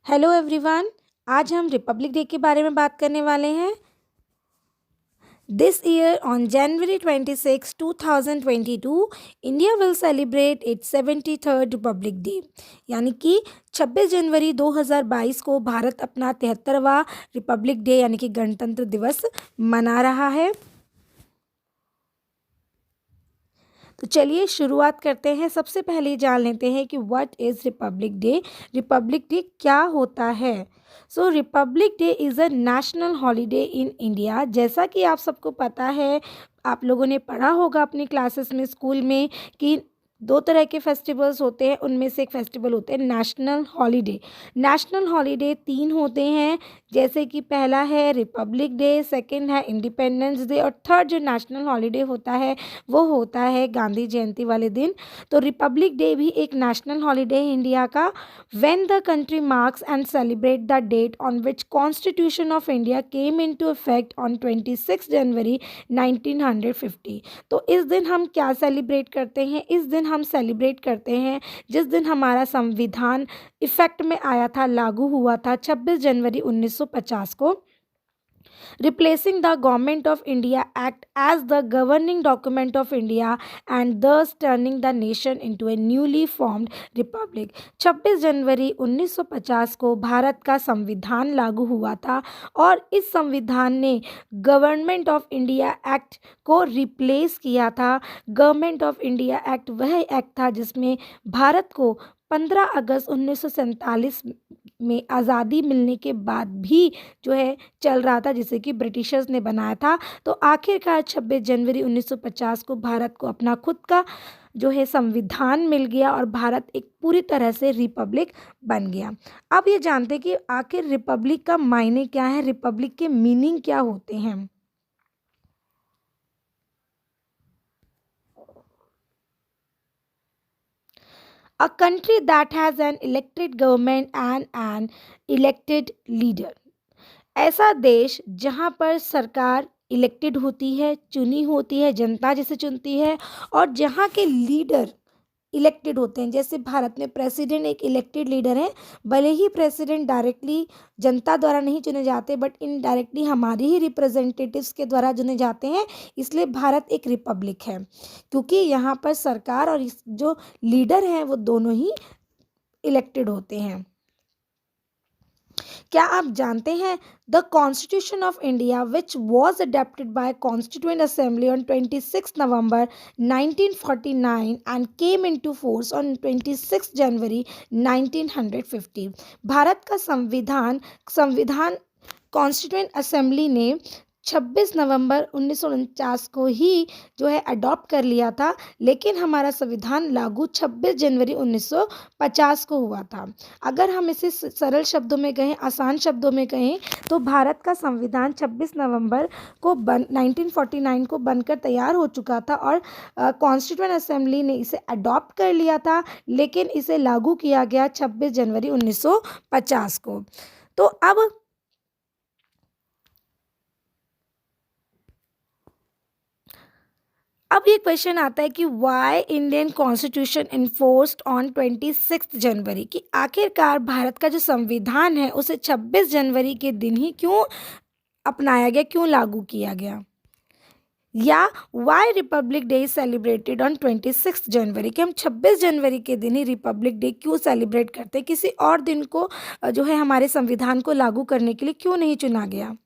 Hello everyone. आज हम Republic day के बारे में बात करने वाले हैं। This year on January 26, 2022 India will celebrate it's 73rd Republic day. यानी कि 26 जनवरी 2022 को भारत अपना 73वां रिपब्लिक डे यानी कि गणतंत्र दिवस मना रहा है। तो चलिए शुरुआत करते हैं। सबसे पहले जान लेते हैं कि what is republic day. Republic day क्या होता है। So republic day is a national holiday in India. जैसा कि आप सबको पता है, आप लोगों ने पढ़ा होगा अपनी क्लासेस में, स्कूल में, कि दो तरह के फेस्टिवल्स होते हैं। उनमें से एक फेस्टिवल होते हैं नेशनल हॉलीडे। नेशनल हॉलीडे 3 होते हैं, जैसे कि पहला है रिपब्लिक डे, सेकंड है इंडिपेंडेंस डे और थर्ड जो नेशनल हॉलीडे होता है वो होता है गांधी जयंती वाले दिन। तो रिपब्लिक डे भी एक नेशनल हॉलीडे है इंडिया का। When the country marks and celebrate the date on which constitution of India came into effect on 26 January 1950। तो इस दिन हम क्या सेलिब्रेट करते हैं? इस दिन हम सेलिब्रेट करते हैं जिस दिन हमारा संविधान इफेक्ट में आया था, लागू हुआ था 26 जनवरी 1950 को, replacing the Government of India Act as the governing document of India and thus turning the nation into a newly formed republic। 26 January 1950 को भारत का संविधान लागू हुआ था और इस संविधान ने गवर्नमेंट ऑफ इंडिया एक्ट को रिप्लेस किया था। गवर्नमेंट ऑफ इंडिया एक्ट वह एक्ट था जिसमें भारत को 15 अगस्त 1947 में आज़ादी मिलने के बाद भी जो है चल रहा था, जिसे कि ब्रिटिशर्स ने बनाया था। तो आखिरकार 26 जनवरी 1950 को भारत को अपना खुद का जो है संविधान मिल गया और भारत एक पूरी तरह से रिपब्लिक बन गया। अब ये जानते हैं कि आखिर रिपब्लिक का मायने क्या है, रिपब्लिक के मीनिंग क्या होते हैं। A country that has an elected government and an elected leader। ऐसा देश जहाँ पर सरकार इलेक्टेड होती है, चुनी होती है, जनता जिसे चुनती है, और जहाँ के लीडर इलेक्टेड होते हैं। जैसे भारत में प्रेसिडेंट एक इलेक्टेड लीडर है। भले ही प्रेसिडेंट डायरेक्टली जनता द्वारा नहीं चुने जाते, बट इनडायरेक्टली हमारी ही रिप्रेजेंटेटिव्स के द्वारा चुने जाते हैं। इसलिए भारत एक रिपब्लिक है, क्योंकि यहाँ पर सरकार और इस जो लीडर हैं वो दोनों ही इलेक्टेड होते हैं। क्या आप जानते हैं the constitution of India which was adopted by constituent assembly on 26 November 1949 and came into force on 26 January 1950। Bharat का संविधान संविधान कॉन्स्टिट्यूएंट असेंबली ने 26 नवंबर 1949 को ही जो है अडॉप्ट कर लिया था, लेकिन हमारा संविधान लागू 26 जनवरी 1950 को हुआ था। अगर हम इसे सरल शब्दों में कहें, आसान शब्दों में कहें, तो भारत का संविधान 26 नवंबर को 1949 को बनकर तैयार हो चुका था और कॉन्स्टिट्यूएंट असेंबली ने इसे अडॉप्ट कर लिया था, लेकिन इसे लागू किया गया 26 जनवरी 1950 को। तो अब ये क्वेश्चन आता है कि why Indian constitution enforced on 26 January, कि आखिरकार भारत का जो संविधान है उसे 26 जनवरी के दिन ही क्यों अपनाया गया, क्यों लागू किया गया। या why republic day celebrated on 26 January, कि हम 26 जनवरी के दिन ही रिपब्लिक डे क्यों सेलिब्रेट करते हैं, किसी और दिन को जो है हमारे संविधान को लागू करने के लिए क्यों नहीं चुना गया।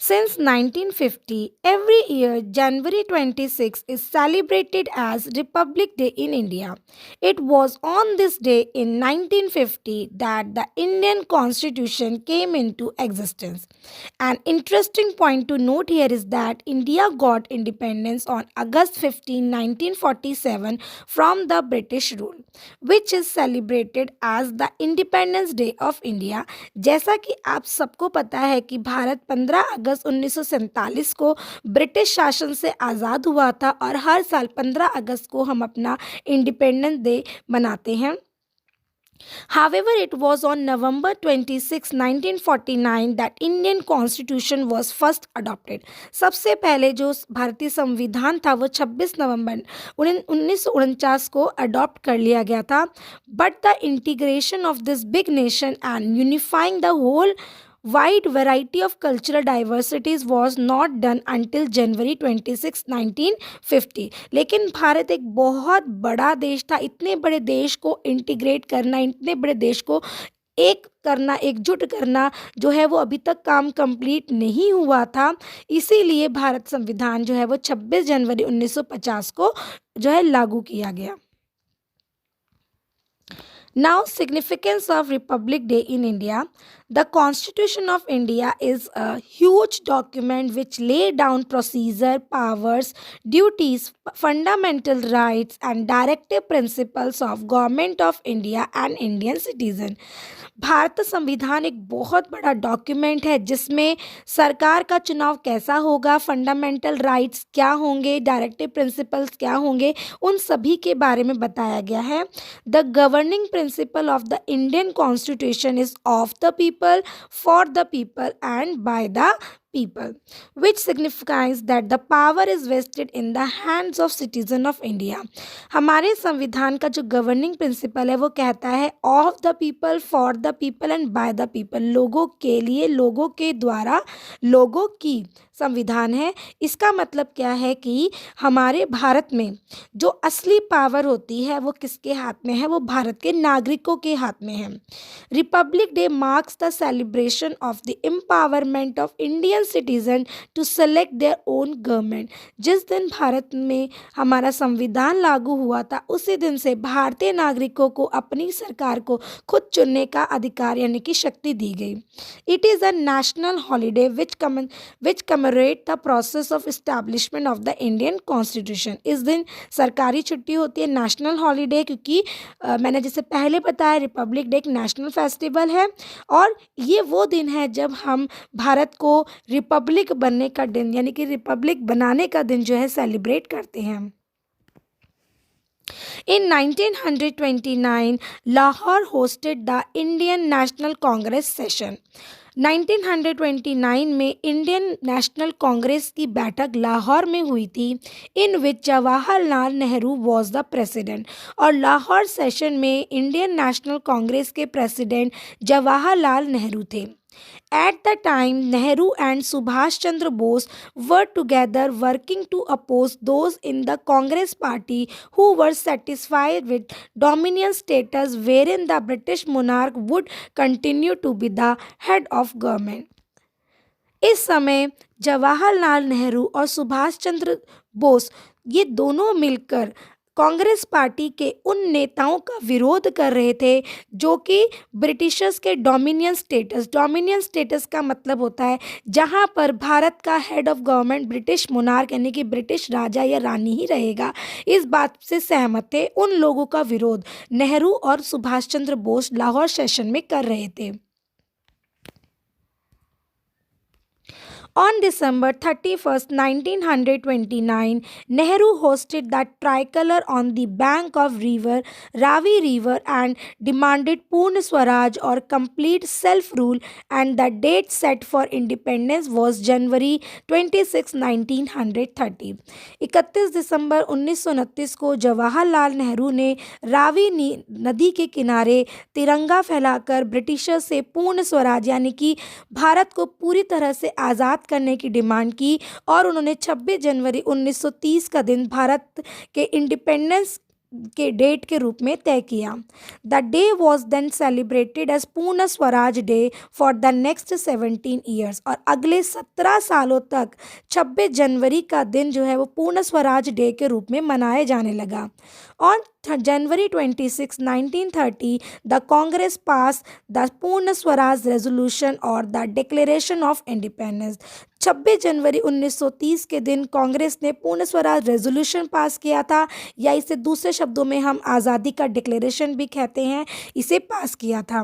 Since 1950, every year January 26 is celebrated as Republic Day in India. It was on this day in 1950 that the Indian Constitution came into existence. An interesting point to note here is that India got independence on August 15, 1947 from the British rule, which is celebrated as the Independence Day of India। जैसा कि आप सबको पता है कि भारत 15 अगस्त 1947 को British शासन से आज़ाद हुआ था और हर साल 15 अगस्त को हम अपना इंडिपेंडेंस डे मनाते हैं। However, it was on November 26, 1949 that Indian Constitution was first adopted. सबसे पहले जो भारतीय संविधान था वो 26 नवंबर 1949 को अडॉप्ट कर लिया गया था. But the integration of this big nation and unifying the whole wide variety of cultural diversities was not done until January 26, 1950. लेकिन भारत एक बहुत बड़ा देश था. इतने बड़े देश को इंटीग्रेट करना, इतने बड़े देश को एक करना, एकजुट करना जो है वो अभी तक काम कंप्लीट नहीं हुआ था. इसीलिए भारत संविधान जो है वो 26 जनवरी 1950 को जो है लागू किया गया. Now, significance of Republic Day in India. The Constitution of India is a huge document which lay down procedure, powers, duties, fundamental rights and directive principles of Government of India and Indian citizen. Bharat संविधान एक बहुत बड़ा document है जिसमें सरकार का चुनाव कैसा होगा, फंडामेंटल राइट्स क्या होंगे, डायरेक्टिव प्रिंसिपल्स क्या होंगे, उन सभी के बारे में बताया गया है. The governing principle of the Indian constitution is of the people, for the people and by the people, which signifies that the power is vested in the hands of citizen of India. हमारे संविधान का जो governing principal है वो कहता है of the people, for the people and by the people. लोगों के लिए, लोगों के द्वारा, लोगों की संविधान है. इसका मतलब क्या है कि हमारे भारत में जो असली पावर होती है वो किसके हाथ में है? वो भारत के नागरिकों के हाथ में है. Republic day marks the celebration of the empowerment of Indian citizen to select their own government. जिस दिन भारत में हमारा संविधान लागू हुआ था उसी दिन से भारतीय नागरिकों को अपनी सरकार को खुद चुनने का अधिकार यानी कि शक्ति दी गई. It is a national holiday which commemorate the process of establishment of the Indian constitution. इस दिन सरकारी छुट्टी होती है, नेशनल हॉलीडे, क्योंकि मैंने जैसे पहले बताया रिपब्लिक डे एक नेशनल फेस्टिवल है और ये वो दिन है जब हम भारत को रिपब्लिक बनने का दिन यानी कि रिपब्लिक बनाने का दिन जो है सेलिब्रेट करते हैं. In 1929, Lahore hosted the Indian National Congress session. 1929 में इंडियन नेशनल कांग्रेस की बैठक लाहौर में हुई थी, in which Jawaharlal Nehru was the president. और लाहौर सेशन में इंडियन नेशनल कांग्रेस के प्रेसिडेंट जवाहरलाल नेहरू थे. At the time, Nehru and Subhash Chandra Bose were together working to oppose those in the Congress party who were satisfied with dominion status wherein the British monarch would continue to be the head of government. इस समय जवाहरलाल नेहरू और सुभाष चंद्र बोस ये दोनों मिलकर Congress party के उन नेताओं का विरोध कर रहे थे जो कि ब्रिटिशर्स के डोमिनियन स्टेटस का मतलब होता है जहां पर भारत का head of government British monarch यानी कि ब्रिटिश राजा या रानी ही रहेगा. इस बात से सहमत थे. उन लोगों का विरोध नेहरू और सुभाष चंद्र बोस लाहौर सेशन में कर रहे थे. On December 31st, 1929, Nehru hosted the tricolor on the bank of Ravi River and demanded Purna Swaraj or complete self-rule, and the date set for independence was January 26, 1930. 31 दिसंबर 1929 को जवाहरलाल नेहरू ने रावी नदी के किनारे तिरंगा फैलाकर ब्रिटिशर्स से पूर्ण स्वराज यानी कि भारत को पूरी तरह से आज़ाद करने की डिमांड की और उन्होंने 26 जनवरी 1930 का दिन भारत के इंडिपेंडेंस के डेट के रूप में तय किया. The day was then celebrated as Purna Swaraj day for the next 17 years. और अगले 17 सालों तक 26 जनवरी का दिन जो है वो पूर्ण स्वराज डे के रूप में मनाया जाने लगा. On January 26, 1930, the Congress passed the Purna Swaraj Resolution or the Declaration of Independence. 26 जनवरी 1930 के दिन कांग्रेस ने पूर्ण स्वराज रेजोल्यूशन पास किया था या इसे दूसरे शब्दों में हम आज़ादी का डिक्लेरेशन भी कहते हैं, इसे पास किया था.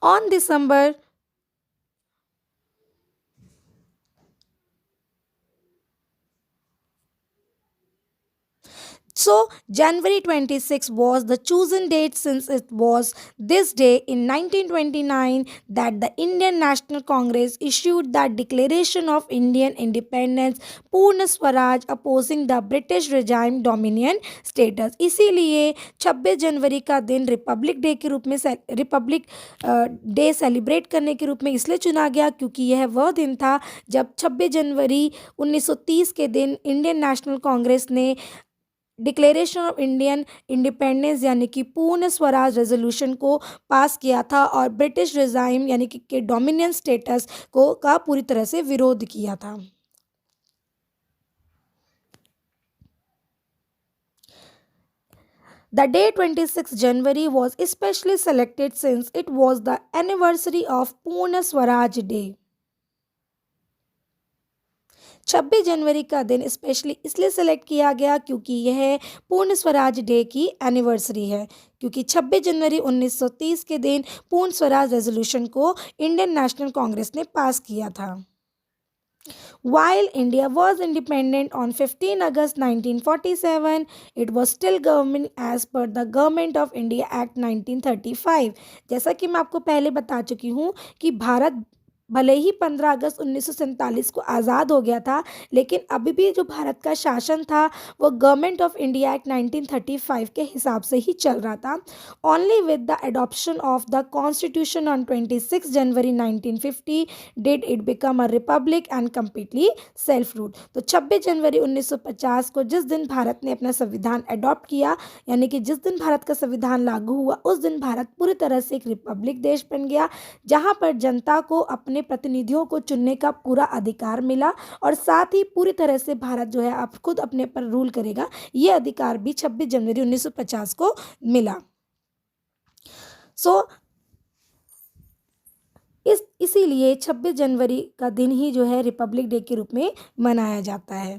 On December So, January 26 was the chosen date since it was this day in 1929 that the Indian National Congress issued the Declaration of Indian Independence, पूर्ण Swaraj, opposing the British regime dominion status. इसीलिए 26 जनवरी का दिन Republic day के रूप में Republic day celebrate करने के रूप में इसलिए चुना गया क्योंकि यह वह दिन था जब 26 जनवरी 1930 के दिन इंडियन नेशनल कांग्रेस ने डिक्लेरेशन ऑफ इंडियन इंडिपेंडेंस यानी कि पूर्ण स्वराज रेजोल्यूशन को पास किया था और ब्रिटिश रिजाइम यानी कि के डोमिनियन स्टेटस को का पूरी तरह से विरोध किया था। The day 26 January was especially selected since it was the anniversary of Purna Swaraj Day. 26 जनवरी का दिन स्पेशली इसलिए सेलेक्ट किया गया क्योंकि यह पूर्ण स्वराज डे की एनिवर्सरी है, क्योंकि 26 जनवरी 1930 के दिन पूर्ण स्वराज रेजोल्यूशन को इंडियन नेशनल कांग्रेस ने पास किया था। While India was independent on 15 August 1947, it was still governing as per the Government of India Act 1935। जैसा कि मैं आपको पहले बता चुकी हूँ कि भारत भले ही 15 अगस्त 1947 को आज़ाद हो गया था, लेकिन अभी भी जो भारत का शासन था वो गवर्नमेंट ऑफ इंडिया एक्ट 1935 के हिसाब से ही चल रहा था। Only with the adoption of the constitution on 26 January 1950 did it become a republic and completely self ruled. तो 26 जनवरी 1950 को जिस दिन भारत ने अपना संविधान अडॉप्ट किया, यानी कि जिस दिन भारत का संविधान लागू हुआ, उस दिन भारत पूरी तरह से एक रिपब्लिक देश बन गया, जहाँ पर जनता को अपने प्रतिनिधियों को चुनने का पूरा अधिकार मिला और साथ ही पूरी तरह से भारत जो है अब खुद अपने पर रूल करेगा, ये अधिकार भी 26 जनवरी 1950 को मिला। इसीलिए 26 जनवरी का दिन ही जो है रिपब्लिक डे के रूप में मनाया जाता है।